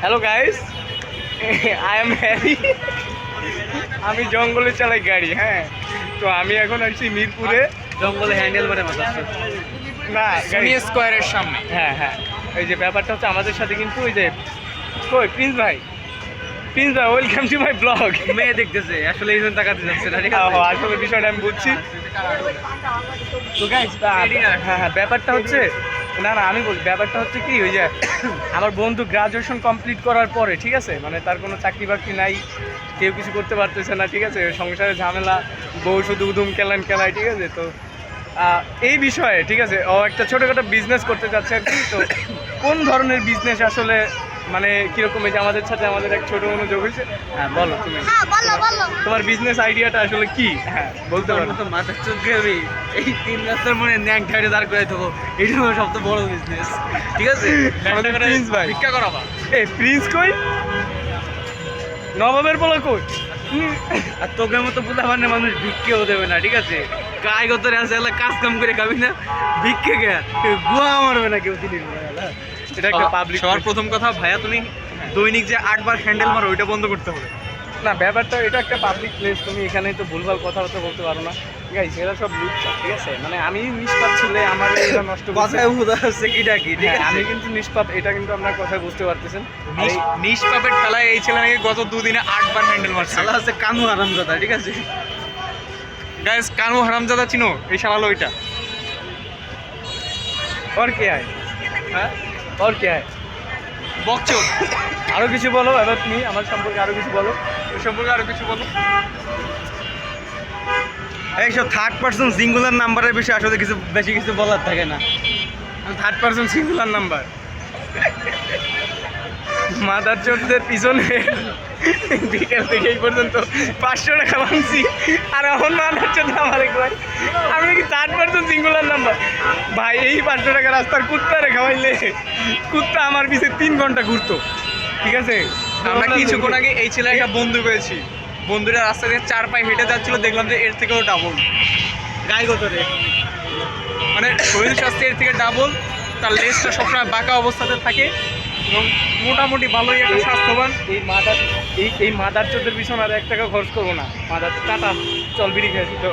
Hello guys, I am Harry. আমি জঙ্গলে চালাই গাড়ি। হ্যাঁ, তো আমি এখন আসছি মিরপুরে। জঙ্গলে হ্যান্ডেল করে মাথাচ্ছে না, গাড়ি স্কোয়ারের সামনে। হ্যাঁ হ্যাঁ, এই যে ব্যাপারটা হচ্ছে আমাদের সাথে কিন্তু ওই যে কই প্রিন্স ভাই, প্রিন্স ভাই ওয়েলকাম টু মাই ব্লগ। মেয়ে দেখতেছে আসলে এই জন্য তাকাতে যাচ্ছে না, ঠিক আছে? আসলে বিষয়টা আমি বুঝছি। তো গাইস, হ্যাঁ হ্যাঁ, ব্যাপারটা হচ্ছে না না, আমি বলি ব্যাপারটা হচ্ছে কি, ওই যে আমার বন্ধু গ্রাজুয়েশন কমপ্লিট করার পরে, ঠিক আছে, মানে তার কোনো চাকরি বাকরি নাই, কেউ কিছু করতে পারতেছে না, ঠিক আছে, সংসারে ঝামেলা, বউ শুধু উদুম খেলায়, ঠিক আছে। তো এই বিষয়ে, ঠিক আছে, ও একটা ছোটোখাটো বিজনেস করতে চাচ্ছে আর কি। তো কোন ধরনের বিজনেস আসলে, মানে কীরকম, এই যে আমাদের সাথে আমাদের এক ছোটো অনুযোগ হয়েছে। হ্যাঁ বলো তুমি, তোমার বিজনেস আইডিয়াটা আসলে কি? হ্যাঁ বলতে পারো। তো মাথার চোখে আমি এই 3 রাস্তার মনে ন্যাং ঠাইরে দাঁড় করে দেবো, এইটা আমার সবচেয়ে বড় বিজনেস, ঠিক আছে? আমাদের প্রিন্স ভাই ভিক্ষা করাবা। এই প্রিন্স কই, নবাবের বলা কই? আর তোকে মতো বুঝাবার না, মানুষ ভিক্ষেও দেবে না, ঠিক আছে? গায়ে গতরে আছে, এলা কাজ কাম করে খাবি না, ভিক্ষে গে গুয়া মারবে না কেউ দিনের বেলা। এটা একটা পাবলিক। সবার প্রথম কথা ভাইয়া, তুমি দৈনিক যে 8 বার হ্যান্ডেল মারো ওইটা বন্ধ করতে হবে। না, ব্যাপারটা এটা একটা পাবলিক প্লেস, তুমি এখানে তো ভুলভাল কথাবার্তা বলতে পারো না। গাইস, এরা সব লুচ্ছা, ঠিক আছে, মানে আমি নিষ্পাপ ছিলে আমার এটা নষ্ট করছে। কথায় উদা হচ্ছে কিটা কি, ঠিক আছে? আমি কিন্তু নিষ্পাপ, এটা কিন্তু আপনার কথায় বুঝতে পারতেছেন। নিষ্পাপের ঠেলায় এই ছেলে নাকি গত 2 দিনে 8 বার হ্যান্ডেল মারছে। শালা হচ্ছে কানু হারামজাদা, ঠিক আছে? গাইস, কানু হারামজাদা চিনো? এই শালা ওইটা। और क्या है? হ্যাঁ, और क्या है? বকচোদ। আরো কিছু বলো, এবার তুমি আমার সম্পর্কে আরো কিছু বলো। ওই সম্পর্কে আরো কিছু বলো। এইসব থার্ড পার্সন সিঙ্গুলার নাম্বারের বিষয়ে আসলে বেশি কিছু বলার থাকে না। Third person singular number, mother চোরদের পিছনে বিকেল থেকে এই পর্যন্ত 500 টাকা ভাঙছি, আর এখন মাদার চোর আমার ভাই, আমি নাকি থার্ড পারসন সিঙ্গুলার নাম্বার। ভাই, এই 500 টাকা রাস্তার কুত্তারে খাওয়াইলে কুত্তা আমার পিছে 3 ঘন্টা ঘুরতো, ঠিক আছে। আমরা কিছুক্ষণ আগে এই ছেলে একটা বন্ধু পেয়েছি, বন্ধুরা রাস্তা দিয়ে 4 পায়ে হেঁটে যাচ্ছিল, দেখলাম যে এর থেকেও ডাবল গায়ে গতরে, মানে শরীর স্বাস্থ্য এর থেকে ডাবল, তার লেজটা সবসময় বাঁকা অবস্থাতে থাকে এবং মোটামুটি ভালোই একটা স্বাস্থ্যবান। এই মাদার চোরদের পিছনে আর 1 টাকা খরচ করবো না। মাদার টাটা, চল বিড়ি খেয়েছি তো।